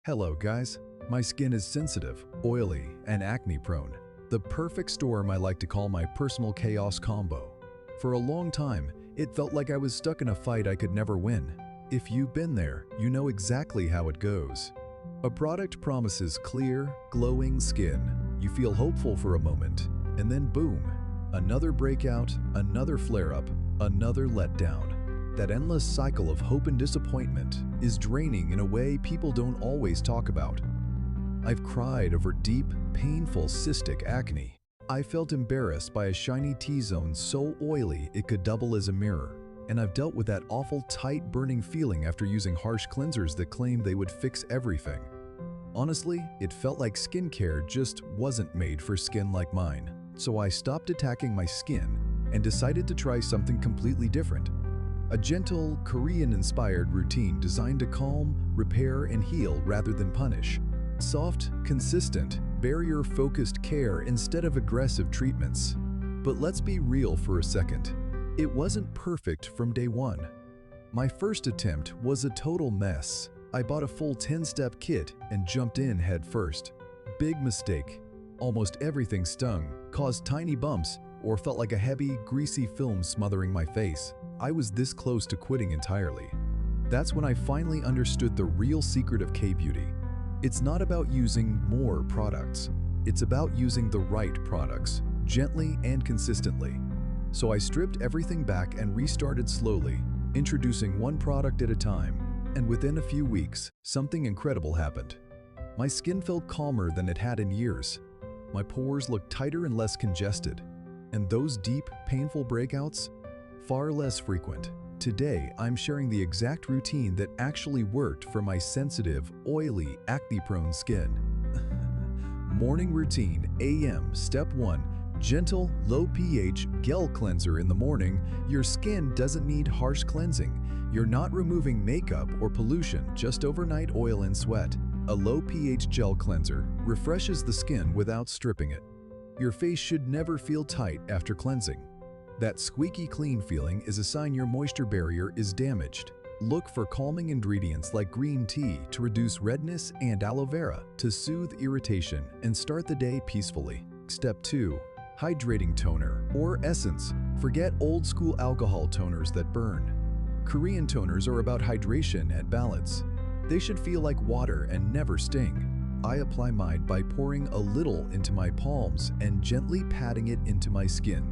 Hello guys, my skin is sensitive, oily, and acne prone. The perfect storm I like to call my personal chaos combo. For a long time, it felt like I was stuck in a fight I could never win. If you've been there, you know exactly how it goes. A product promises clear, glowing skin. You feel hopeful for a moment, and then boom, another breakout, another flare-up, another letdown. That endless cycle of hope and disappointment is draining in a way people don't always talk about. I've cried over deep, painful cystic acne. I felt embarrassed by a shiny T-zone so oily it could double as a mirror. And I've dealt with that awful tight, burning feeling after using harsh cleansers that claimed they would fix everything. Honestly, it felt like skincare just wasn't made for skin like mine. So I stopped attacking my skin and decided to try something completely different. A gentle, Korean-inspired routine designed to calm, repair, and heal rather than punish. Soft, consistent, barrier-focused care instead of aggressive treatments. But let's be real for a second. It wasn't perfect from day one. My first attempt was a total mess. I bought a full 10-step kit and jumped in head first. Big mistake. Almost everything stung, caused tiny bumps, or felt like a heavy, greasy film smothering my face. I was this close to quitting entirely. That's when I finally understood the real secret of K-beauty. It's not about using more products. It's about using the right products, gently and consistently. So I stripped everything back and restarted slowly, introducing one product at a time. And within a few weeks, something incredible happened. My skin felt calmer than it had in years. My pores looked tighter and less congested. And those deep, painful breakouts? Far less frequent. Today, I'm sharing the exact routine that actually worked for my sensitive, oily, acne-prone skin. Morning routine, AM, Step 1. Gentle, low pH gel cleanser in the morning. Your skin doesn't need harsh cleansing. You're not removing makeup or pollution, just overnight oil and sweat. A low pH gel cleanser refreshes the skin without stripping it. Your face should never feel tight after cleansing. That squeaky clean feeling is a sign your moisture barrier is damaged. Look for calming ingredients like green tea to reduce redness and aloe vera to soothe irritation and start the day peacefully. Step 2. Hydrating toner or essence. Forget old school alcohol toners that burn. Korean toners are about hydration and balance. They should feel like water and never sting. I apply mine by pouring a little into my palms and gently patting it into my skin.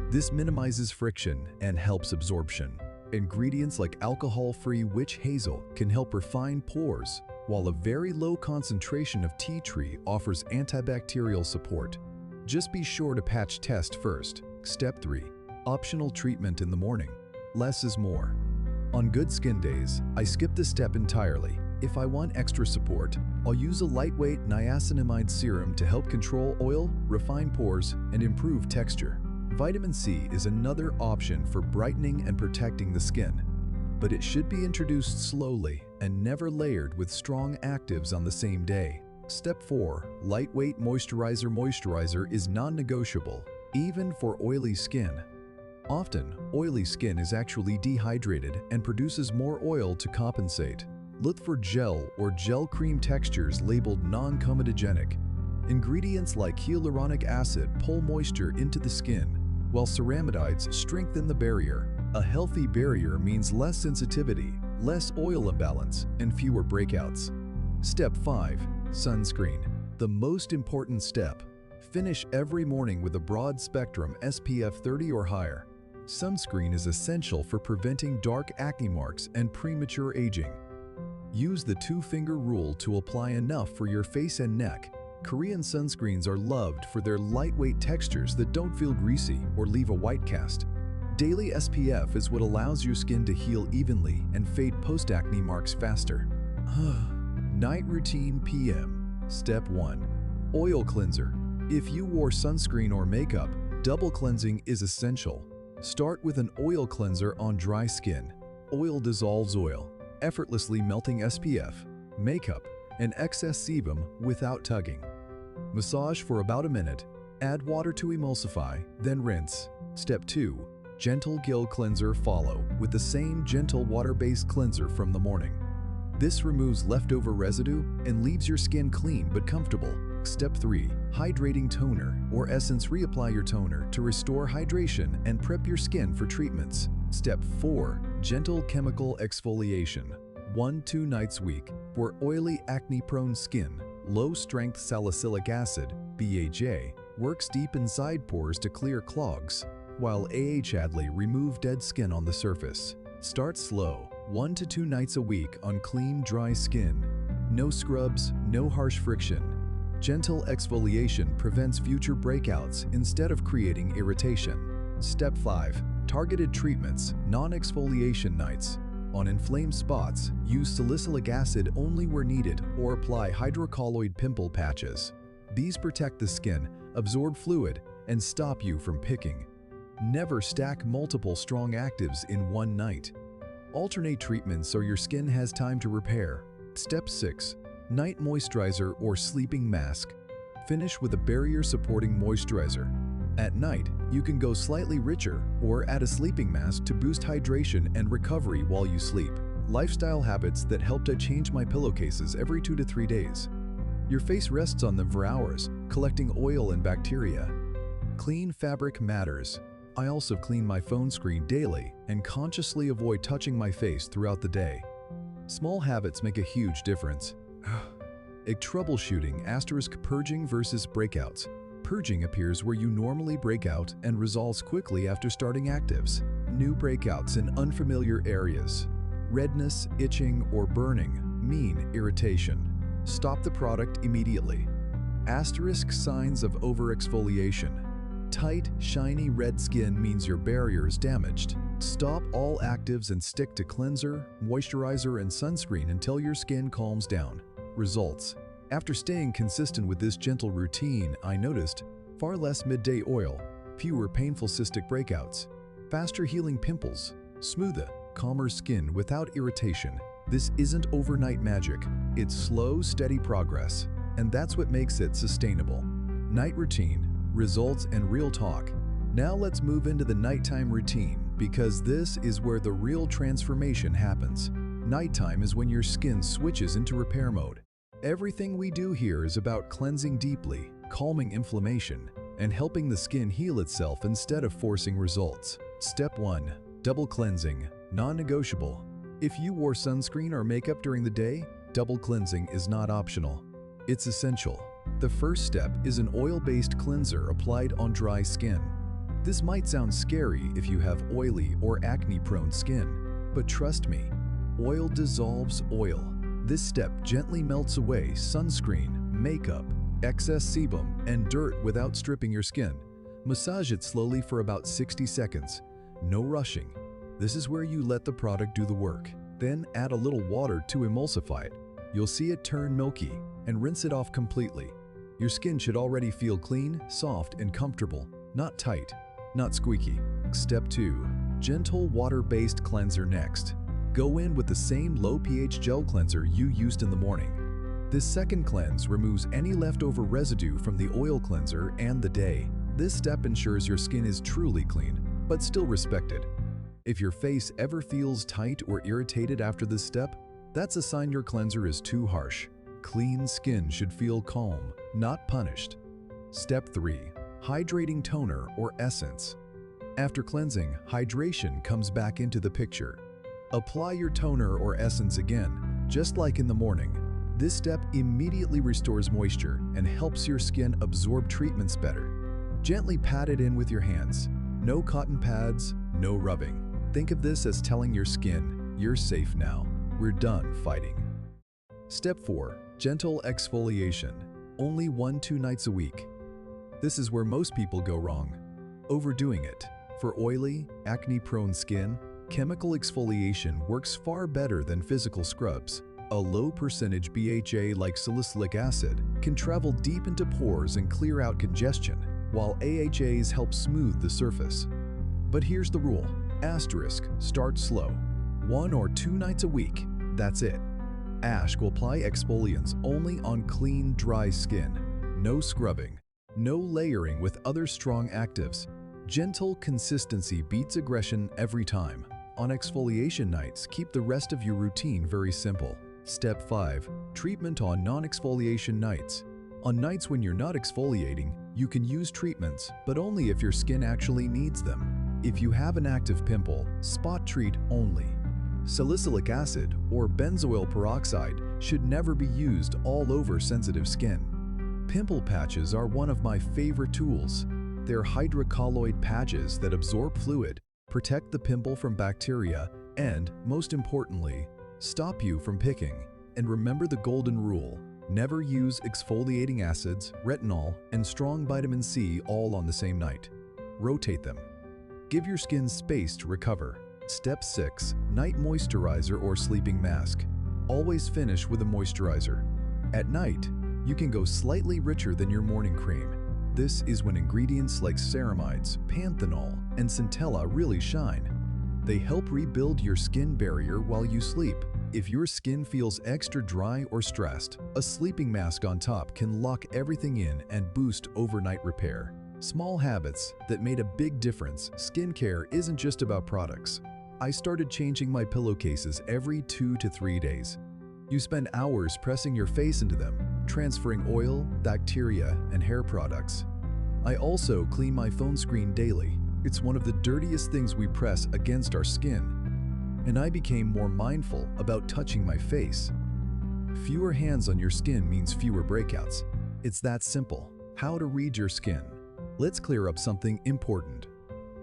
This minimizes friction and helps absorption. Ingredients like alcohol-free witch hazel can help refine pores, while a very low concentration of tea tree offers antibacterial support. Just be sure to patch test first. Step 3. Optional treatment in the morning. Less is more. On good skin days, I skip this step entirely. If I want extra support, I'll use a lightweight niacinamide serum to help control oil, refine pores, and improve texture. Vitamin C is another option for brightening and protecting the skin, but it should be introduced slowly and never layered with strong actives on the same day. Step 4. Lightweight moisturizer. Moisturizer is non-negotiable, even for oily skin. Often, oily skin is actually dehydrated and produces more oil to compensate. Look for gel or gel cream textures labeled non-comedogenic. Ingredients like hyaluronic acid pull moisture into the skin, while ceramides strengthen the barrier. A healthy barrier means less sensitivity, less oil imbalance, and fewer breakouts. Step 5. Sunscreen. The most important step. Finish every morning with a broad-spectrum SPF 30 or higher. Sunscreen is essential for preventing dark acne marks and premature aging. Use the two-finger rule to apply enough for your face and neck. Korean sunscreens are loved for their lightweight textures that don't feel greasy or leave a white cast. Daily SPF is what allows your skin to heal evenly and fade post-acne marks faster. Night routine PM. Step 1. Oil cleanser. If you wore sunscreen or makeup, double cleansing is essential. Start with an oil cleanser on dry skin. Oil dissolves oil, effortlessly melting SPF, makeup, and excess sebum without tugging. Massage for about a minute, add water to emulsify, then rinse. Step 2. Gentle gel cleanser. Follow with the same gentle water-based cleanser from the morning. This removes leftover residue and leaves your skin clean but comfortable. Step 3. Hydrating toner or essence. Reapply your toner to restore hydration and prep your skin for treatments. Step 4. Gentle chemical exfoliation. 1-2 nights a week. For oily, acne-prone skin, low-strength salicylic acid, BHA, works deep inside pores to clear clogs, while AHA remove dead skin on the surface. Start slow, 1 to 2 nights a week on clean, dry skin. No scrubs, no harsh friction. Gentle exfoliation prevents future breakouts instead of creating irritation. Step 5. Targeted treatments, non-exfoliation nights. On inflamed spots, use salicylic acid only where needed or apply hydrocolloid pimple patches. These protect the skin, absorb fluid, and stop you from picking. Never stack multiple strong actives in one night. Alternate treatments so your skin has time to repair. Step 6. Night moisturizer or sleeping mask. Finish with a barrier-supporting moisturizer. At night, you can go slightly richer or add a sleeping mask to boost hydration and recovery while you sleep. Lifestyle habits that helped. I change my pillowcases every 2 to 3 days. Your face rests on them for hours, collecting oil and bacteria. Clean fabric matters. I also clean my phone screen daily and consciously avoid touching my face throughout the day. Small habits make a huge difference. Troubleshooting * purging versus breakouts. Purging appears where you normally break out and resolves quickly after starting actives. New breakouts in unfamiliar areas. Redness, itching, or burning mean irritation. Stop the product immediately. Signs of overexfoliation. Tight, shiny red skin means your barrier is damaged. Stop all actives and stick to cleanser, moisturizer, and sunscreen until your skin calms down. Results. After staying consistent with this gentle routine, I noticed far less midday oil, fewer painful cystic breakouts, faster healing pimples, smoother, calmer skin without irritation. This isn't overnight magic. It's slow, steady progress, and that's what makes it sustainable. Night routine, results, and real talk. Now let's move into the nighttime routine because this is where the real transformation happens. Nighttime is when your skin switches into repair mode. Everything we do here is about cleansing deeply, calming inflammation, and helping the skin heal itself instead of forcing results. Step 1. Double cleansing, non-negotiable. If you wore sunscreen or makeup during the day, double cleansing is not optional. It's essential. The first step is an oil-based cleanser applied on dry skin. This might sound scary if you have oily or acne-prone skin, but trust me, oil dissolves oil. This step gently melts away sunscreen, makeup, excess sebum, and dirt without stripping your skin. Massage it slowly for about 60 seconds. No rushing. This is where you let the product do the work. Then add a little water to emulsify it. You'll see it turn milky, and rinse it off completely. Your skin should already feel clean, soft, and comfortable, not tight, not squeaky. Step 2. Gentle water-based cleanser next. Go in with the same low pH gel cleanser you used in the morning. This second cleanse removes any leftover residue from the oil cleanser and the day. This step ensures your skin is truly clean, but still respected. If your face ever feels tight or irritated after this step, that's a sign your cleanser is too harsh. Clean skin should feel calm, not punished. Step 3. Hydrating toner or essence. After cleansing, hydration comes back into the picture. Apply your toner or essence again, just like in the morning. This step immediately restores moisture and helps your skin absorb treatments better. Gently pat it in with your hands. No cotton pads, no rubbing. Think of this as telling your skin, you're safe now. We're done fighting. Step 4. Gentle exfoliation. Only 1-2 nights a week. This is where most people go wrong. Overdoing it. For oily, acne-prone skin, chemical exfoliation works far better than physical scrubs. A low percentage BHA like salicylic acid can travel deep into pores and clear out congestion, while AHAs help smooth the surface. But here's the rule. Start slow. 1 or 2 nights a week. That's it. Will apply exfoliants only on clean, dry skin. No scrubbing. No layering with other strong actives. Gentle consistency beats aggression every time. On exfoliation nights, keep the rest of your routine very simple. Step 5. Treatment on non-exfoliation nights. On nights when you're not exfoliating, you can use treatments, but only if your skin actually needs them. If you have an active pimple, spot treat only. Salicylic acid or benzoyl peroxide should never be used all over sensitive skin. Pimple patches are one of my favorite tools. They're hydrocolloid patches that absorb fluid, protect the pimple from bacteria, and, most importantly, stop you from picking. And remember the golden rule: never use exfoliating acids, retinol, and strong vitamin C all on the same night. Rotate them. Give your skin space to recover. Step 6. Night moisturizer or sleeping mask. Always finish with a moisturizer. At night, you can go slightly richer than your morning cream. This is when ingredients like ceramides, panthenol, and centella really shine. They help rebuild your skin barrier while you sleep. If your skin feels extra dry or stressed, a sleeping mask on top can lock everything in and boost overnight repair. Small habits that made a big difference. Skincare isn't just about products. I started changing my pillowcases every 2 to 3 days. You spend hours pressing your face into them, transferring oil, bacteria, and hair products. I also clean my phone screen daily. It's one of the dirtiest things we press against our skin. And I became more mindful about touching my face. Fewer hands on your skin means fewer breakouts. It's that simple. How to read your skin. Let's clear up something important.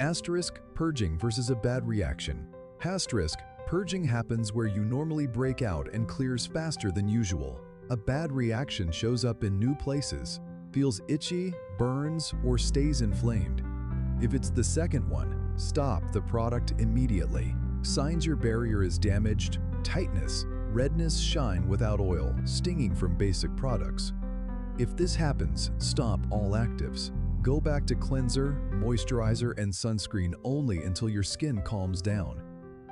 Asterisk, purging versus a bad reaction. Asterisk, purging happens where you normally break out and clears faster than usual. A bad reaction shows up in new places, feels itchy, burns, or stays inflamed. If it's the second one, stop the product immediately. Signs your barrier is damaged: tightness, redness, shine without oil, stinging from basic products. If this happens, stop all actives. Go back to cleanser, moisturizer, and sunscreen only until your skin calms down.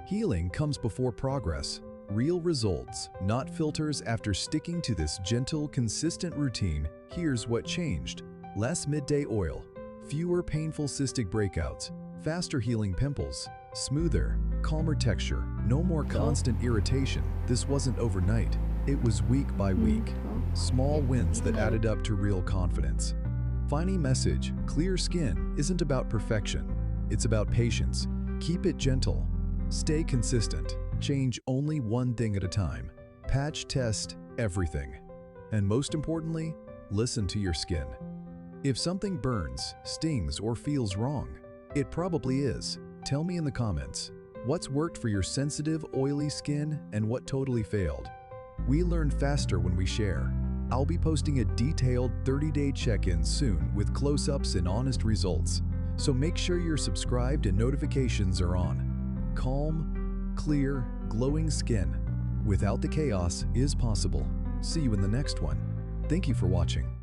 Healing comes before progress. Real results, not filters. After sticking to this gentle, consistent routine, here's what changed. Less midday oil, fewer painful cystic breakouts, faster healing pimples, smoother, calmer texture, no more constant irritation. This wasn't overnight. It was week by week. Small wins that added up to real confidence. Final message: clear skin isn't about perfection. It's about patience. Keep it gentle. Stay consistent. Change only one thing at a time. Patch test everything. And most importantly, listen to your skin. If something burns, stings, or feels wrong, it probably is. Tell me in the comments. What's worked for your sensitive, oily skin and what totally failed? We learn faster when we share. I'll be posting a detailed 30-day check-in soon with close-ups and honest results. So make sure you're subscribed and notifications are on. Calm, clear, glowing skin without the chaos is possible. See you in the next one. Thank you for watching.